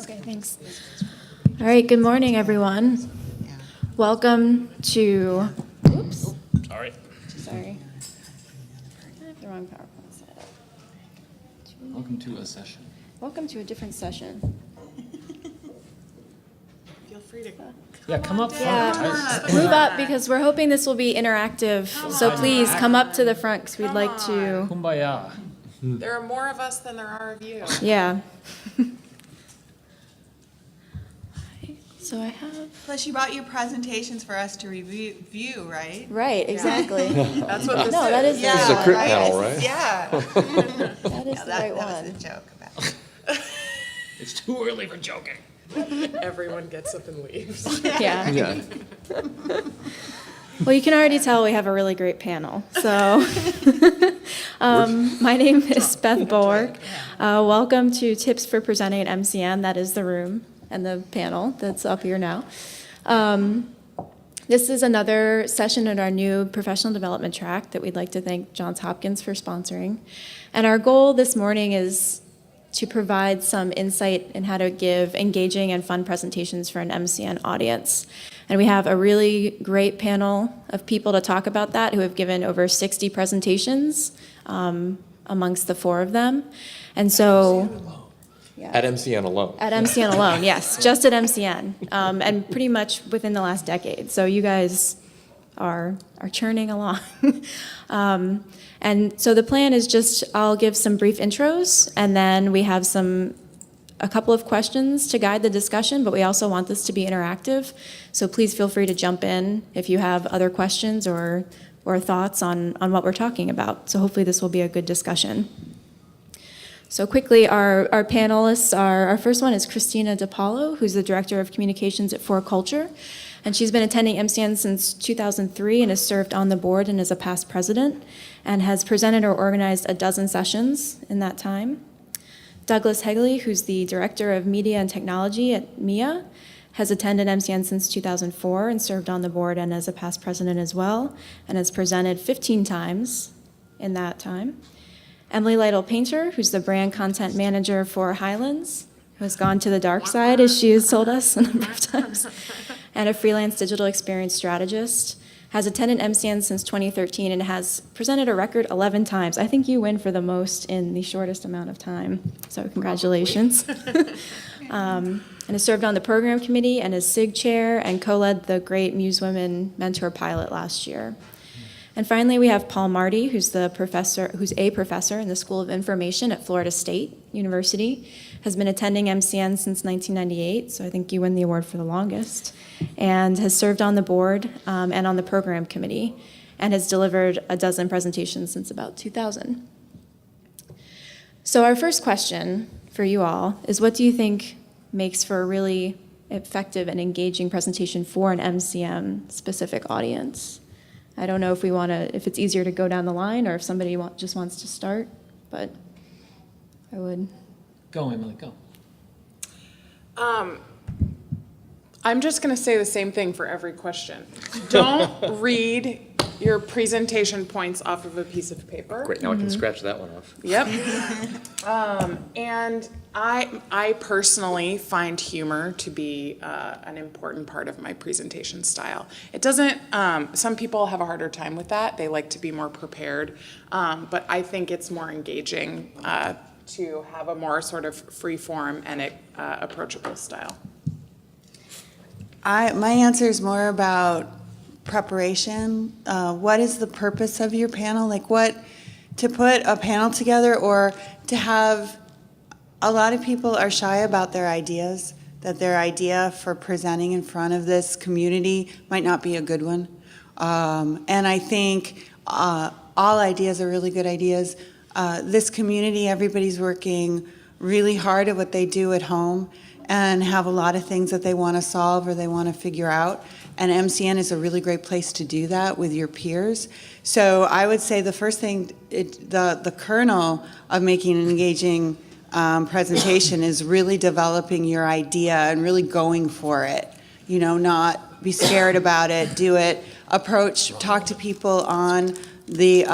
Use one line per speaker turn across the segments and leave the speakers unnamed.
Okay, thanks. All right, good morning, everyone. Welcome to, oops. Sorry. I have the wrong PowerPoint set up.
Welcome to a session.
Welcome to a different session.
Feel free to
Come up front.
Yeah, move up because we're hoping this will be interactive. So please come up to the front because we'd like to,
Kumbaya.
There are more of us than there are of you.
yeah. So I have,
Plus, you brought your presentations for us to review, right?
right, exactly.
That's what this
No, that is,
Yeah,
This is a crit panel, right?
Yeah.
that is the right
That was a
one.
joke about it.
It's too early for joking.
Everyone gets up and leaves.
Yeah.
Yeah.
Well, you can already tell we have a really great panel. So, my name is Beth Borg. Welcome to Tips for Presenting at MCN. That is the room and the panel that's up here now. This is another session in our new professional development track that we'd like to thank Johns Hopkins for sponsoring. And our goal this morning is to provide some insight in how to give engaging and fun presentations for an MCN audience. And we have a really great panel of people to talk about that who have given over 60 presentations amongst the four of them. And so, yeah.
At MCN alone.
At MCN alone, yes, just at MCN, and pretty much within the last decade. So you guys are churning along. And so the plan is just, I'll give some brief intros, and then we have a couple of questions to guide the discussion, but we also want this to be interactive. So please feel free to jump in if you have other questions or thoughts on what we're talking about. So hopefully this will be a good discussion. So quickly, our panelists are, our first one is Christina DePaolo, who's the Director of Communications at 4Culture. And she's been attending MCN since 2003 and has served on the board and is a past president and has presented or organized a dozen sessions in that time. Douglas Hegley, who's the Director of Media and Technology at MIA, has attended MCN since 2004 and served on the board and as a past president as well, and has presented 15 times in that time. Emily Lytle-Painter, who's the brand content manager for Highlands, who has gone to the dark side, as she has told us a number of times, and a freelance digital experience strategist, has attended MCN since 2013 and has presented a record 11 times. I think you win for the most in the shortest amount of time, so congratulations. And has served on the program committee and is SIG chair and co-led the Great Muse Women Mentor Pilot last year. And finally, we have Paul Marty, who's a professor in the School of Information at Florida State University, has been attending MCN since 1998, so I think you win the award for the longest, and has served on the board and on the program committee, and has delivered a dozen presentations since about 2000. So our first question for you all is, what do you think makes for a really effective and engaging presentation for an MCN-specific audience? I don't know if it's easier to go down the line or if somebody just wants to start, but I would.
Go, Emily, go.
I'm just going to say the same thing for every question. Don't read your presentation points off of a piece of paper.
Great, now I can scratch that one off.
Yep. And I personally find humor to be an important part of my presentation style. It doesn't, some people have a harder time with that. They like to be more prepared. But I think it's more engaging to have a more sort of free form and approachable style.
My answer is more about preparation. What is the purpose of your panel? Like to put a panel together or to have, a lot of people are shy about their ideas, that their idea for presenting in front of this community might not be a good one. And I think all ideas are really good ideas. This community, everybody's working really hard at what they do at home and have a lot of things that they want to solve or they want to figure out. And MCN is a really great place to do that with your peers. So I would say the first thing, the kernel of making an engaging presentation is really developing your idea and really going for it. You know, not be scared about it, do it, talk to people on the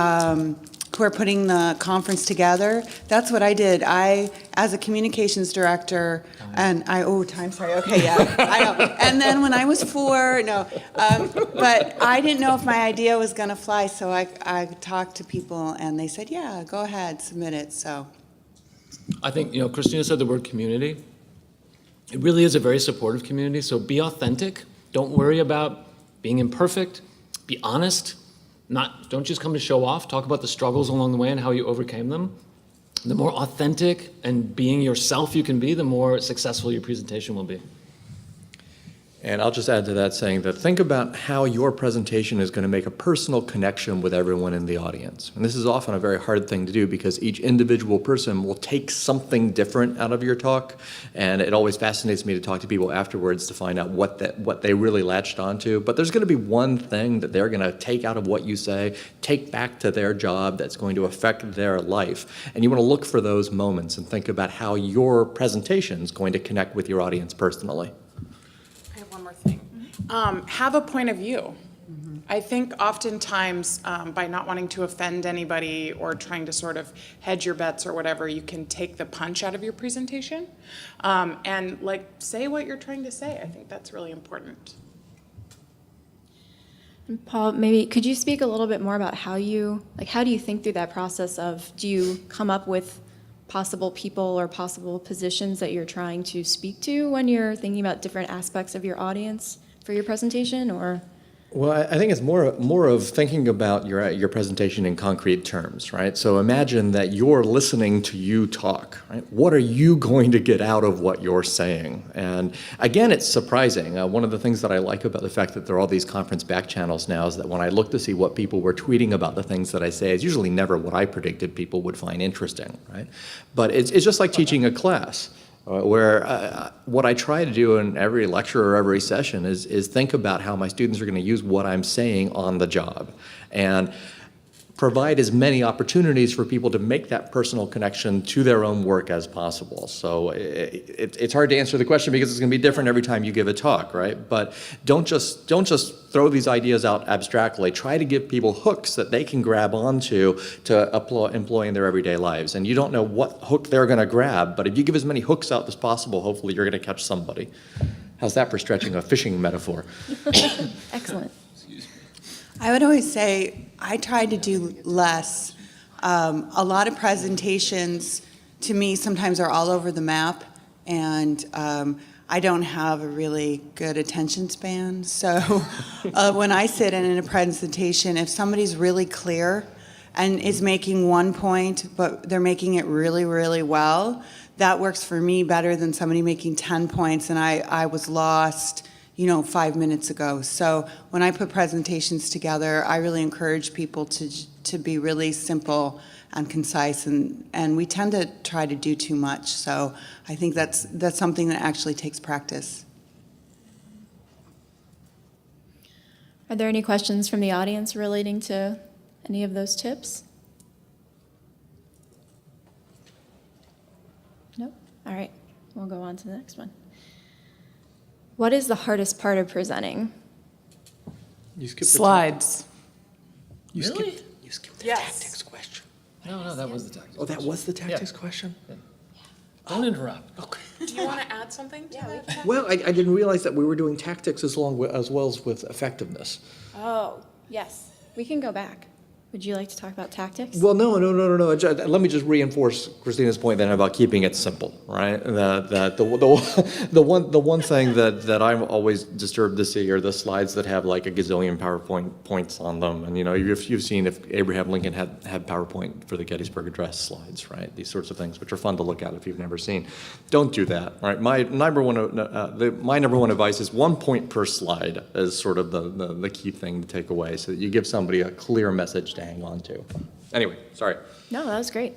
who are putting the conference together. That's what I did. I, as a communications director, sorry, okay, yeah, I know. And then when I was 4, but I didn't know if my idea was going to fly, so I talked to people, and they said, yeah, go ahead, submit it, so.
I think, Christina said the word community. It really is a very supportive community, so be authentic. Don't worry about being imperfect. Be honest. Don't just come to show off. Talk about the struggles along the way and how you overcame them. The more authentic and being yourself you can be, the more successful your presentation will be.
And I'll just add to that saying that think about how your presentation is going to make a personal connection with everyone in the audience. And this is often a very hard thing to do because each individual person will take something different out of your talk. And it always fascinates me to talk to people afterwards to find out what they really latched onto. But there's going to be one thing that they're going to take out of what you say, take back to their job that's going to affect their life. And you want to look for those moments and think about how your presentation is going to connect with your audience personally.
One more thing. Have a point of view. I think oftentimes by not wanting to offend anybody or trying to sort of hedge your bets or whatever, you can take the punch out of your presentation and say what you're trying to say. I think that's really important.
And Paul, maybe could you speak a little bit more about how do you think through that process of, do you come up with possible people or possible positions that you're trying to speak to when you're thinking about different aspects of your audience for your presentation, or?
Well, I think it's more of thinking about your presentation in concrete terms, right? So imagine that you're listening to you talk, right? What are you going to get out of what you're saying? And again, it's surprising. One of the things that I like about the fact that there are all these conference back channels now is that when I look to see what people were tweeting about the things that I say, it's usually never what I predicted people would find interesting, right? But it's just like teaching a class. Where what I try to do in every lecture or every session is think about how my students are going to use what I'm saying on the job and provide as many opportunities for people to make that personal connection to their own work as possible. So it's hard to answer the question because it's going to be different every time you give a talk, right? But don't just throw these ideas out abstractly. Try to give people hooks that they can grab onto to employ in their everyday lives. And you don't know what hook they're going to grab, but if you give as many hooks out as possible, hopefully you're going to catch somebody. How's that for stretching a fishing metaphor?
Excellent.
I would always say I try to do less. A lot of presentations, to me, sometimes are all over the map, and I don't have a really good attention span. So when I sit in a presentation, if somebody's really clear and is making one point, but they're making it really, really well, that works for me better than somebody making 10 points and I was lost 5 minutes ago. So when I put presentations together, I really encourage people to be really simple and concise, and we tend to try to do too much. So I think that's something that actually takes practice.
Are there any questions from the audience relating to any of those tips? Nope. All right, we'll go on to the next one. What is the hardest part of presenting?
You skipped
Slides.
You
Really?
skipped the
Yes.
tactics question.
No, that was the tactics.
Oh, that was the tactics question?
Don't interrupt.
Okay.
Do you want to add something to that?
Well, I didn't realize that we were doing tactics as well as with effectiveness.
Oh, yes. We can go back. Would you like to talk about tactics?
Well, no. Let me just reinforce Christina's point then about keeping it simple, right? The one thing that I'm always disturbed to see are the slides that have like a gazillion PowerPoint points on them. And you've seen if Abraham Lincoln had PowerPoint for the Gettysburg Address slides, right? These sorts of things, which are fun to look at if you've never seen. Don't do that, right? My number one advice is 1 point per slide is sort of the key thing to take away, so that you give somebody a clear message to hang on to. Anyway, sorry.
No, that was great.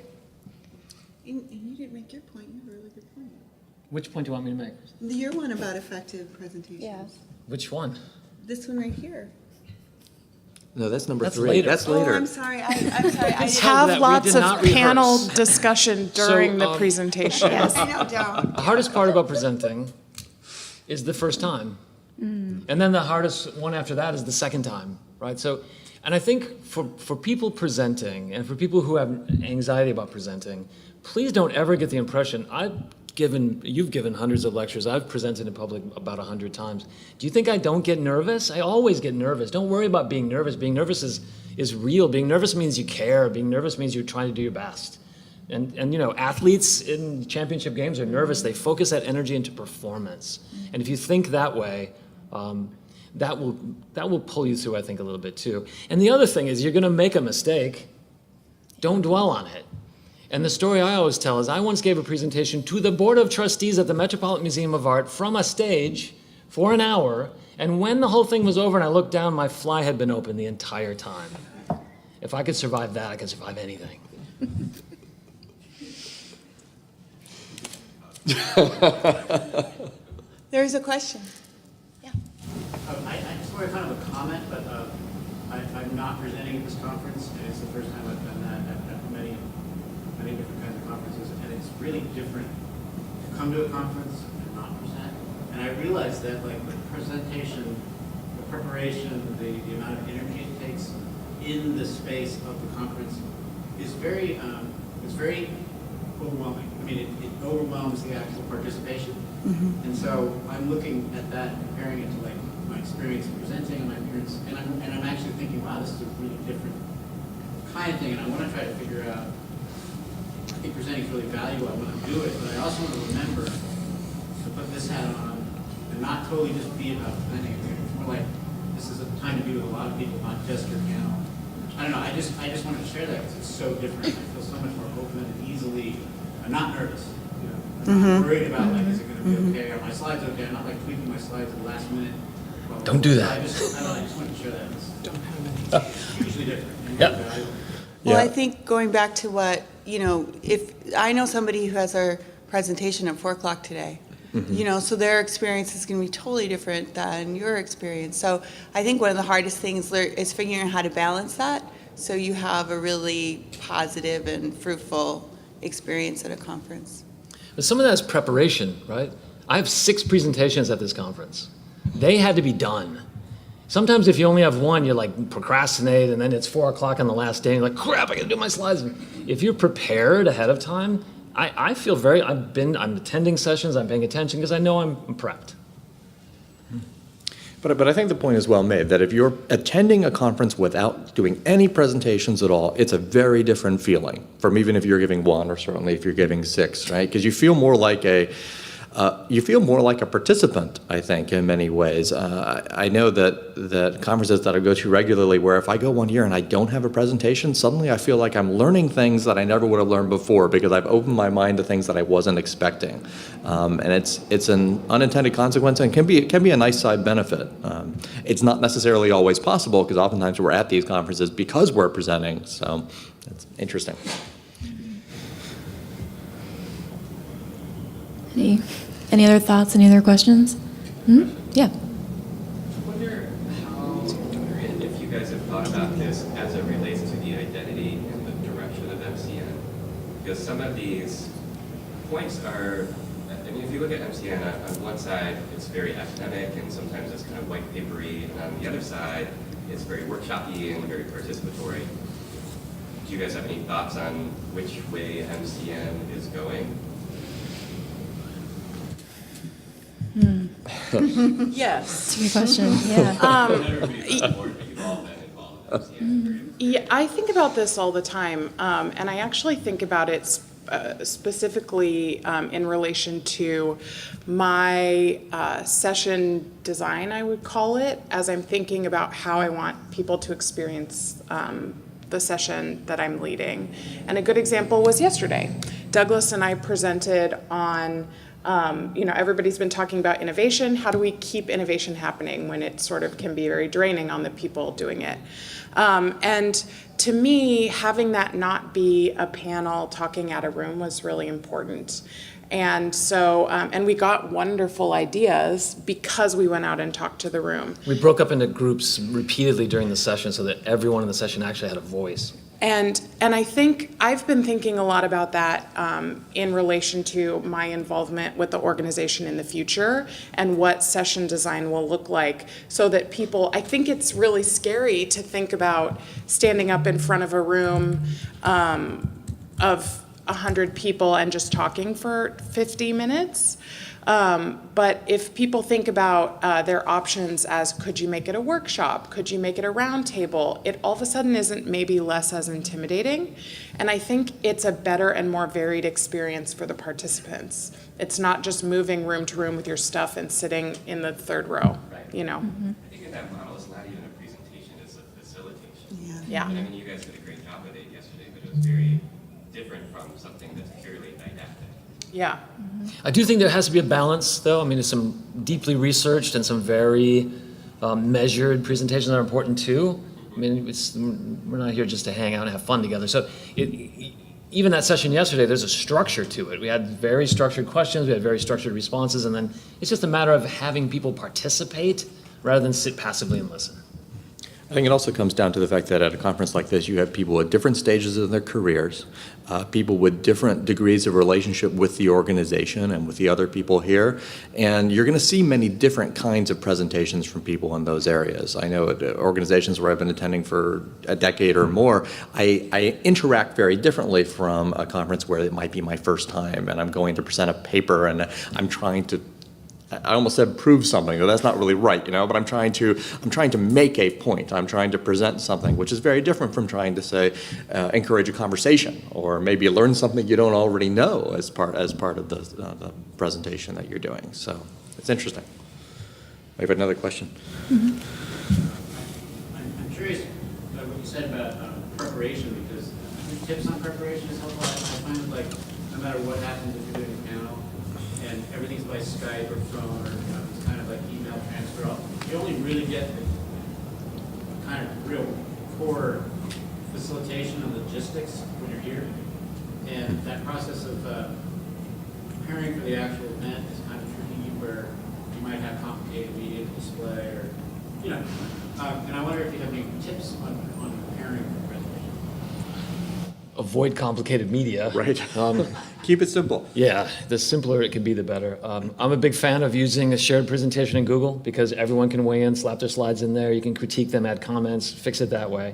And you didn't make your point. You have a really good point.
Which point do you want me to make?
Your one about effective presentations.
Yeah.
Which one?
This one right here.
No, that's number
That's
3.
later.
That's
Oh,
later.
I'm sorry. I'm sorry. I didn't.
Have
that we
lots
did
of
not rehearse.
panel discussion during the
So,
presentation.
Yes.
I know, don't.
The hardest part about presenting is the first time. And then the hardest one after that is the second time, right? So And I think for people presenting and for people who have anxiety about presenting, please don't ever get the impression, you've given hundreds of lectures, I've presented in public about 100 times. Do you think I don't get nervous? I always get nervous. Don't worry about being nervous. Being nervous is real. Being nervous means you care. Being nervous means you're trying to do your best. And you know, athletes in championship games are nervous. They focus that energy into performance. And if you think that way, that will pull you through, I think, a little bit too. And the other thing is, you're going to make a mistake. Don't dwell on it. And the story I always tell is, I once gave a presentation to the Board of Trustees at the Metropolitan Museum of Art from a stage for an hour, and when the whole thing was over and I looked down, my fly had been open the entire time. If I could survive that, I could survive anything.
There's a question.
I just wanted kind of a comment, but I'm not presenting at this conference, and it's the first time I've done that at many different kinds of conferences, and it's really different to come to a conference and not present. And I realized that, like, the presentation, the preparation, the amount of energy it takes in the space of the conference is very overwhelming. I mean, it overwhelms the actual participation. Mm-hmm. And so I'm looking at that, comparing it to like my experience presenting and my experience, and I'm actually thinking, wow, this is a really different kind of thing, and I want to try to figure out. I think presenting is really valuable. I want to do it, but I also want to remember to put this hat on and not totally just be about presenting. It's more like this is a time to be with a lot of people, not just your panel. I don't know. I just wanted to share that because it's so different. I feel so much more open and easily. I'm not nervous. You know, I'm not worried about like, is it going to be okay? Are my slides okay? I'm not like tweaking my slides at the last minute.
Don't do that.
I just wanted to share that. It's hugely different. And
Yep.
valuable.
Well,
Yeah.
I think going back to what, you know, if I know somebody who has our presentation at 4 o'clock today, you know, so their experience is going to be totally different than your experience. So I think one of the hardest things is figuring out how to balance that so you have a really positive and fruitful experience at a conference.
But some of that is preparation, right? I have 6 presentations at this conference. They had to be done. Sometimes if you only have one, you like procrastinate, and then it's 4 o'clock on the last day, and you're like, crap, I gotta do my slides. If you're prepared ahead of time, I feel I'm attending sessions, I'm paying attention because I know I'm prepped.
But I think the point is well made, that if you're attending a conference without doing any presentations at all, it's a very different feeling from even if you're giving one, or certainly if you're giving 6, right? Because you feel more like a participant, I think, in many ways. I know that conferences that I go to regularly, where if I go one year and I don't have a presentation, suddenly I feel like I'm learning things that I never would have learned before because I've opened my mind to things that I wasn't expecting. And it's an unintended consequence, and can be a nice side benefit. It's not necessarily always possible because oftentimes we're at these conferences because we're presenting, so it's interesting.
Any other thoughts, any other questions? Yeah.
I wonder if you guys have thought about this as it relates to the identity and the direction of MCN. Because some of these points are, I mean, if you look at MCN, on one side, it's very academic and sometimes it's kind of white papery, and on the other side, it's very workshop-y and very participatory. Do you guys have any thoughts on which way MCN is going?
Yes.
That's a good question, yeah.
Yeah, I think about this all the time, and I actually think about it specifically in relation to my session design, I would call it, as I'm thinking about how I want people to experience the session that I'm leading. And a good example was yesterday. Douglas and I presented on everybody's been talking about innovation. How do we keep innovation happening when it sort of can be very draining on the people doing it? And to me, having that not be a panel talking at a room was really important. And so, and we got wonderful ideas because we went out and talked to the room.
We broke up into groups repeatedly during the session so that everyone in the session actually had a voice.
And I think I've been thinking a lot about that in relation to my involvement with the organization in the future and what session design will look like, so that people, I think it's really scary to think about standing up in front of a room of 100 people and just talking for 50 minutes. But if people think about their options as, could you make it a workshop? Could you make it a round table? It all of a sudden isn't maybe less as intimidating. And I think it's a better and more varied experience for the participants. It's not just moving room to room with your stuff and sitting in the third row, you know?
I think in that model, it's not even a presentation, it's a facilitation.
Yeah.
And I mean, you guys did a great job with it yesterday, but it was very different from something that's purely didactic.
Yeah.
I do think there has to be a balance, though. I mean, there's some deeply researched and some very measured presentations that are important, too. I mean, we're not here just to hang out and have fun together. So even that session yesterday, there's a structure to it. We had very structured questions, we had very structured responses, and then it's just a matter of having people participate rather than sit passively and listen.
I think it also comes down to the fact that at a conference like this, you have people at different stages of their careers, people with different degrees of relationship with the organization and with the other people here, and you're going to see many different kinds of presentations from people in those areas. I know at organizations where I've been attending for a decade or more, I interact very differently from a conference where it might be my first time and I'm going to present a paper and I'm trying to, I almost said prove something, but that's not really right, you know, but I'm trying to make a point. I'm trying to present something, which is very different from trying to say, encourage a conversation, or maybe learn something you don't already know as part of the presentation that you're doing. So it's interesting. We have another question.
I'm curious about what you said about preparation, because tips on preparation is helpful. I find that, like, no matter what happens if you're doing a panel, and everything's by Skype or phone, or it's kind of like email transfer. You only really get the kind of real core facilitation and logistics when you're here. And that process of preparing for the actual event is kind of tricky, where you might have complicated media display, or, you know. And I wonder if you have any tips on preparing for the presentation.
Avoid complicated media.
Right. Keep it simple.
Yeah, the simpler it can be, the better. I'm a big fan of using a shared presentation in Google, because everyone can weigh in, slap their slides in there. You can critique them, add comments, fix it that way.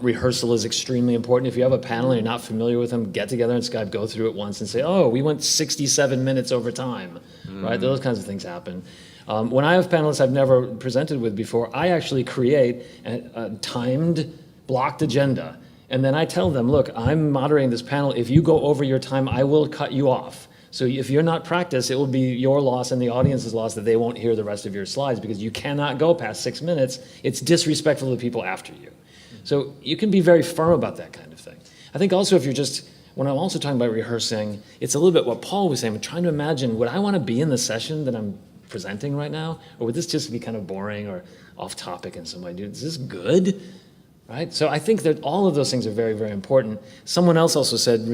Rehearsal is extremely important. If you have a panel and you're not familiar with them, get together in Skype, go through it once and say, oh, we went 67 minutes over time, right? Those kinds of things happen. When I have panelists I've never presented with before, I actually create a timed, blocked agenda. And then I tell them, look, I'm moderating this panel. If you go over your time, I will cut you off. So if you're not practiced, it will be your loss and the audience's loss that they won't hear the rest of your slides, because you cannot go past 6 minutes. It's disrespectful to the people after you. So you can be very firm about that kind of thing. I think also if you're just, when I'm also talking about rehearsing, it's a little bit what Paul was saying. I'm trying to imagine, would I want to be in the session that I'm presenting right now? Or would this just be kind of boring or off topic in some way? Is this good? Right? So I think that all of those things are very, very important. Someone else also said,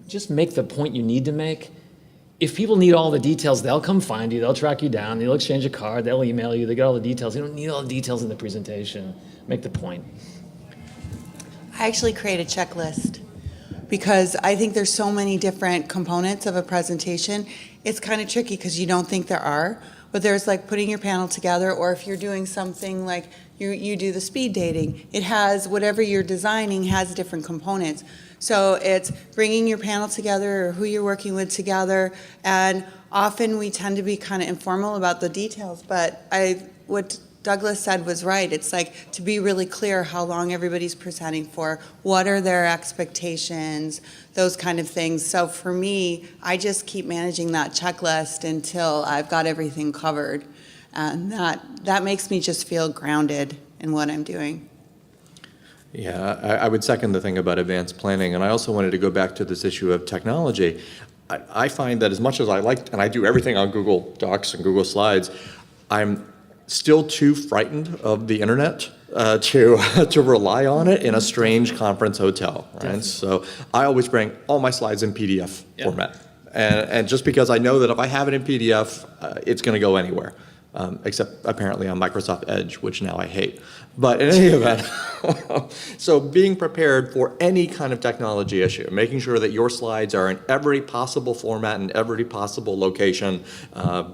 just make the point you need to make. If people need all the details, they'll come find you, they'll track you down, they'll exchange a card, they'll email you, they get all the details. You don't need all the details in the presentation. Make the point.
I actually create a checklist, because I think there's so many different components of a presentation. It's kind of tricky because you don't think there are, but there's like putting your panel together, or if you're doing something like you do the speed dating, it has, whatever you're designing has different components. So it's bringing your panel together, or who you're working with together, and often we tend to be kind of informal about the details, but what Douglas said was right. It's like to be really clear how long everybody's presenting for, what are their expectations, those kind of things. So for me, I just keep managing that checklist until I've got everything covered. And that makes me just feel grounded in what I'm doing.
Yeah, I would second the thing about advanced planning, and I also wanted to go back to this issue of technology. I find that as much as I like, and I do everything on Google Docs and Google Slides, I'm still too frightened of the internet to rely on it in a strange conference hotel, right? Definitely. So I always bring all my slides in PDF format. And just because I know that if I have it in PDF, it's going to go anywhere. except apparently on Microsoft Edge, which now I hate. But in any event, so being prepared for any kind of technology issue, making sure that your slides are in every possible format and every possible location,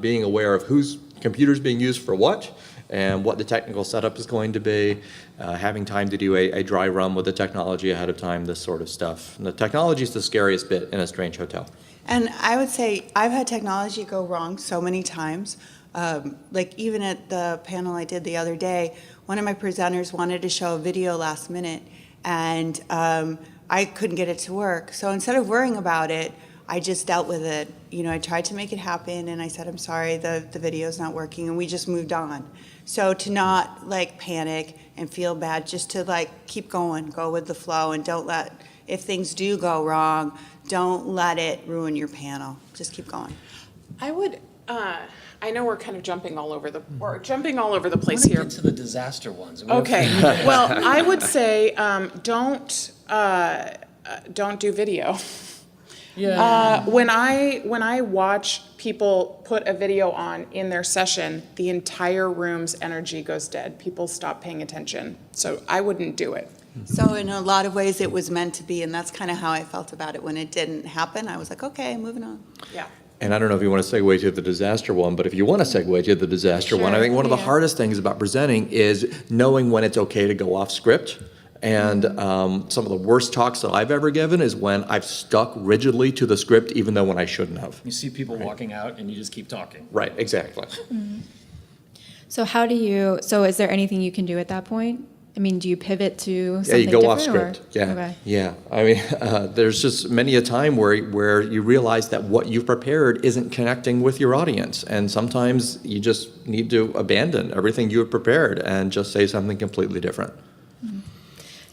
being aware of whose computer's being used for what, and what the technical setup is going to be, having time to do a dry run with the technology ahead of time, this sort of stuff. And the technology is the scariest bit in a strange hotel.
And I would say I've had technology go wrong so many times. Like even at the panel I did the other day, one of my presenters wanted to show a video last minute, and I couldn't get it to work. So instead of worrying about it, I just dealt with it. You know, I tried to make it happen, and I said, I'm sorry, the video's not working, and we just moved on. So to not like panic and feel bad, just to like keep going, go with the flow, and don't let, if things do go wrong, don't let it ruin your panel. Just keep going.
I would, I know we're kind of jumping all over the place here.
Get to the disaster ones.
Okay, well, I would say, don't do video.
Yeah.
When I watch people put a video on in their session, the entire room's energy goes dead. People stop paying attention. So I wouldn't do it.
So in a lot of ways, it was meant to be, and that's kind of how I felt about it. When it didn't happen, I was like, okay, moving on.
Yeah.
And I don't know if you want to segue to the disaster one, but if you want to segue to the disaster one, I think one of the hardest things about presenting is knowing when it's okay to go off script. And some of the worst talks that I've ever given is when I've stuck rigidly to the script, even though when I shouldn't have.
You see people walking out and you just keep talking.
Right, exactly.
So so is there anything you can do at that point? I mean, do you pivot to something
Yeah, you go off
different,
script.
or-
Yeah,
Okay.
yeah. I mean, there's just many a time where you realize that what you've prepared isn't connecting with your audience, and sometimes you just need to abandon everything you had prepared and just say something completely different.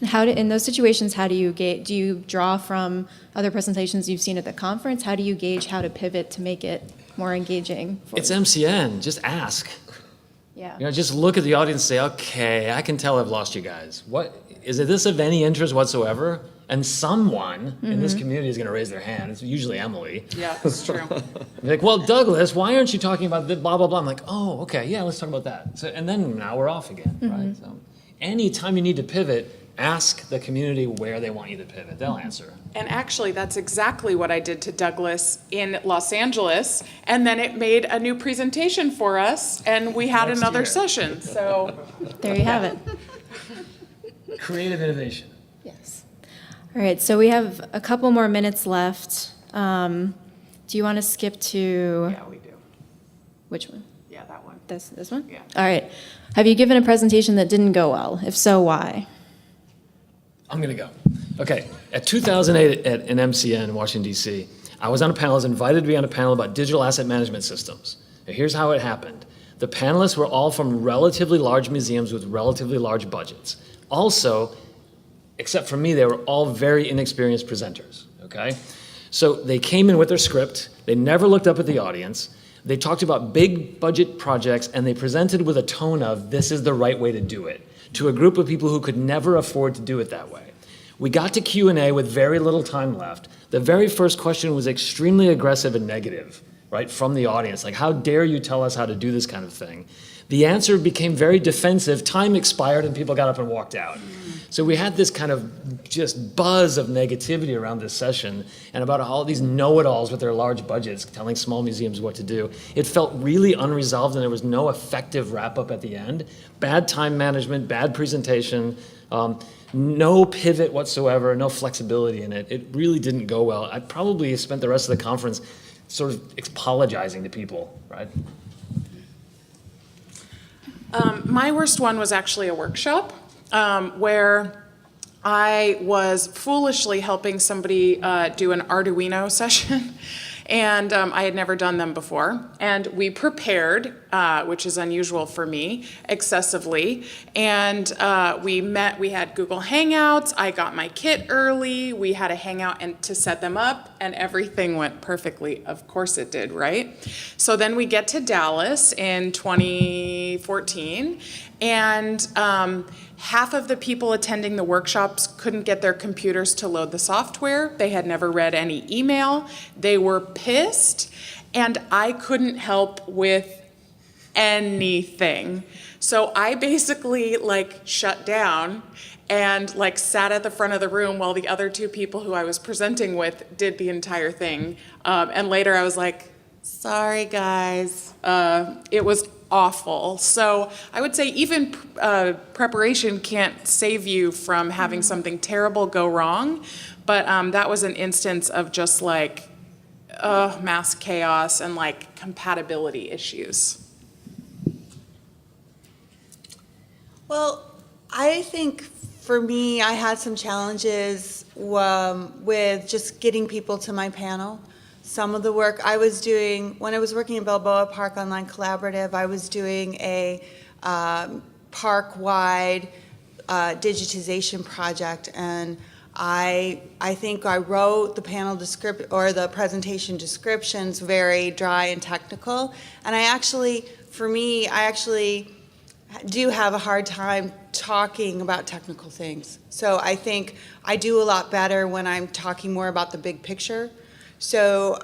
And in those situations, how do you gauge? Do you draw from other presentations you've seen at the conference? How do you gauge how to pivot to make it more engaging?
It's MCN. Just ask.
Yeah.
You know, just look at the audience and say, okay, I can tell I've lost you guys. What is it? This of any interest whatsoever? And someone in this community is going to raise their hand. It's usually Emily.
Yeah, that's true.
They're like, well, Douglas, why aren't you talking about the blah, blah, blah? I'm like, oh, okay, yeah, let's talk about that. So, and then now we're off again, right? So anytime you need to pivot, ask the community where they want you to pivot. They'll answer.
And actually, that's exactly what I did to Douglas in Los Angeles. And then it made a new presentation for us, and we had
Next
another
year.
session. So
There you have it.
Creative innovation.
Yes. All right, so we have a couple more minutes left. Do you want to skip to
yeah, we do.
which one?
Yeah, that one.
This one?
Yeah.
All right. Have you given a presentation that didn't go well? If so, why?
I'm going to go. Okay, at 2008 at an MCN in Washington, D.C., I was on a panel, I was invited to be on a panel about digital asset management systems. Now, here's how it happened. The panelists were all from relatively large museums with relatively large budgets. Also, except for me, they were all very inexperienced presenters, okay? So they came in with their script, they never looked up at the audience, they talked about big budget projects, and they presented with a tone of, this is the right way to do it, to a group of people who could never afford to do it that way. We got to Q&A with very little time left. The very first question was extremely aggressive and negative, right, from the audience. Like, how dare you tell us how to do this kind of thing? The answer became very defensive. Time expired and people got up and walked out. So we had this kind of just buzz of negativity around this session and about all these know-it-alls with their large budgets telling small museums what to do. It felt really unresolved and there was no effective wrap-up at the end. Bad time management, bad presentation, no pivot whatsoever, no flexibility in it. It really didn't go well. I probably spent the rest of the conference sort of apologizing to people, right?
My worst one was actually a workshop where I was foolishly helping somebody do an Arduino session. And I had never done them before. And we prepared, which is unusual for me, excessively. And we had Google Hangouts. I got my kit early. We had a hangout to set them up, and everything went perfectly. Of course it did, right? So then we get to Dallas in 2014, and half of the people attending the workshops couldn't get their computers to load the software. They had never read any email. They were pissed, and I couldn't help with anything. So I basically like shut down and like sat at the front of the room while the other two people who I was presenting with did the entire thing. And later I was like, sorry guys, it was awful. So I would say even preparation can't save you from having something terrible go wrong. But that was an instance of just like mass chaos and like compatibility issues.
Well, I think for me, I had some challenges with just getting people to my panel. Some of the work I was doing, when I was working in Balboa Park Online Collaborative, I was doing a park-wide digitization project, and I think I wrote the panel the presentation descriptions very dry and technical, and I actually do have a hard time talking about technical things. So I think I do a lot better when I'm talking more about the big picture. So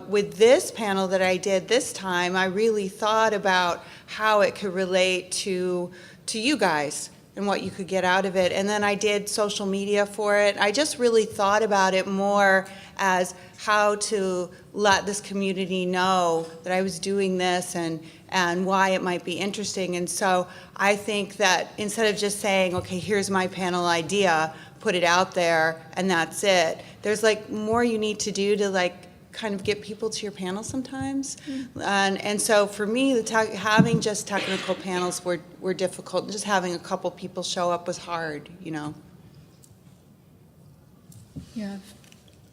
with this panel that I did this time, I really thought about how it could relate to you guys and what you could get out of it. And then I did social media for it. I just really thought about it more as how to let this community know that I was doing this and why it might be interesting. And so I think that instead of just saying, okay, here's my panel idea, put it out there, and that's it, there's like more you need to do to like kind of get people to your panel sometimes. And so for me, having just technical panels were difficult. Just having a couple people show up was hard, you know.
Yeah.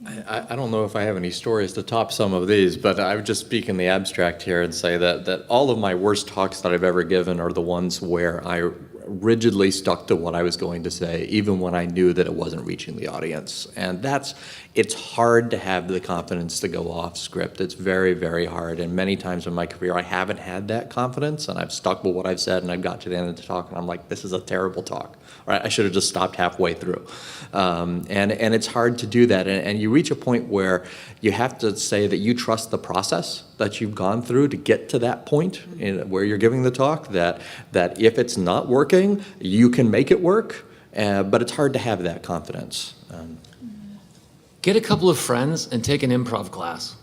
I don't know if I have any stories to top some of these, but I would just speak in the abstract here and say that all of my worst talks that I've ever given are the ones where I rigidly stuck to what I was going to say, even when I knew that it wasn't reaching the audience. And it's hard to have the confidence to go off script. It's very, very hard. And many times in my career, I haven't had that confidence, and I've stuck with what I've said, and I've got to the end of the talk, and I'm like, this is a terrible talk. Or I should have just stopped halfway through. And it's hard to do that. And you reach a point where you have to say that you trust the process that you've gone through to get to that point where you're giving the talk, that if it's not working, you can make it work, but it's hard to have that confidence.
Get a couple of friends and take an improv class.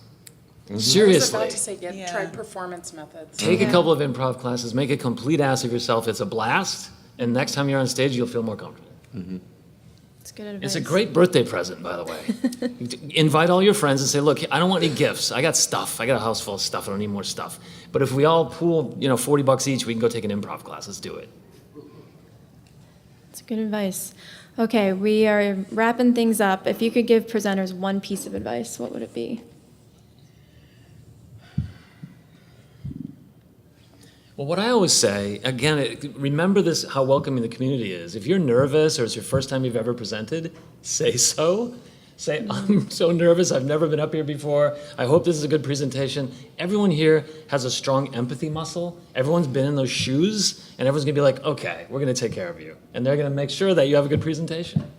I was
Seriously.
about to say,
Yeah.
try performance methods.
Take a couple of improv classes, make a complete ass of yourself. It's a blast, and next time you're on stage, you'll feel more comfortable.
It's good advice.
It's a great birthday present, by the way. Invite all your friends and say, look, I don't want any gifts. I got stuff. I got a house full of stuff. I don't need more stuff. But if we all pool, $40 each, we can go take an improv class. Let's do it.
It's good advice. Okay, we are wrapping things up. If you could give presenters one piece of advice, what would it be?
Well, what I always say, again, remember this, how welcoming the community is. If you're nervous or it's your first time you've ever presented, say so. Say, I'm so nervous, I've never been up here before. I hope this is a good presentation. Everyone here has a strong empathy muscle. Everyone's been in those shoes, and everyone's gonna be like, okay, we're gonna take care of you. And they're gonna make sure that you have a good presentation.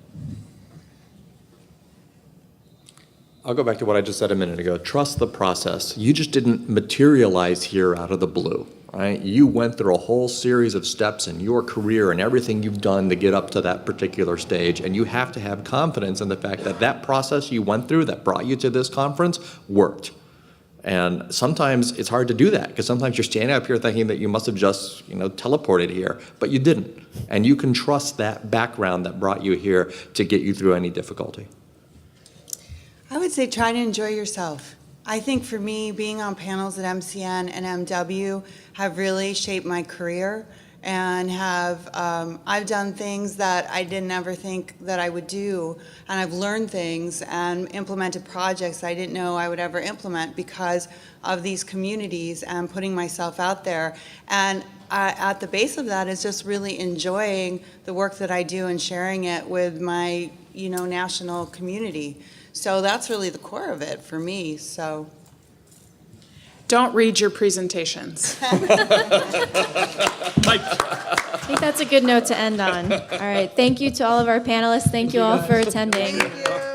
I'll go back to what I just said a minute ago. Trust the process. You just didn't materialize here out of the blue, right? You went through a whole series of steps in your career and everything you've done to get up to that particular stage, and you have to have confidence in the fact that that process you went through that brought you to this conference worked. And sometimes it's hard to do that, because sometimes you're standing up here thinking that you must have just, teleported here, but you didn't. And you can trust that background that brought you here to get you through any difficulty.
I would say try to enjoy yourself. I think for me, being on panels at MCN and MW have really shaped my career, and I've done things that I didn't ever think that I would do, and I've learned things and implemented projects I didn't know I would ever implement because of these communities and putting myself out there. And at the base of that is just really enjoying the work that I do and sharing it with my national community. So that's really the core of it for me. So
Don't read your presentations.
I think that's a good note to end on. All right, thank you to all of our panelists. Thank you all for attending.
thank you.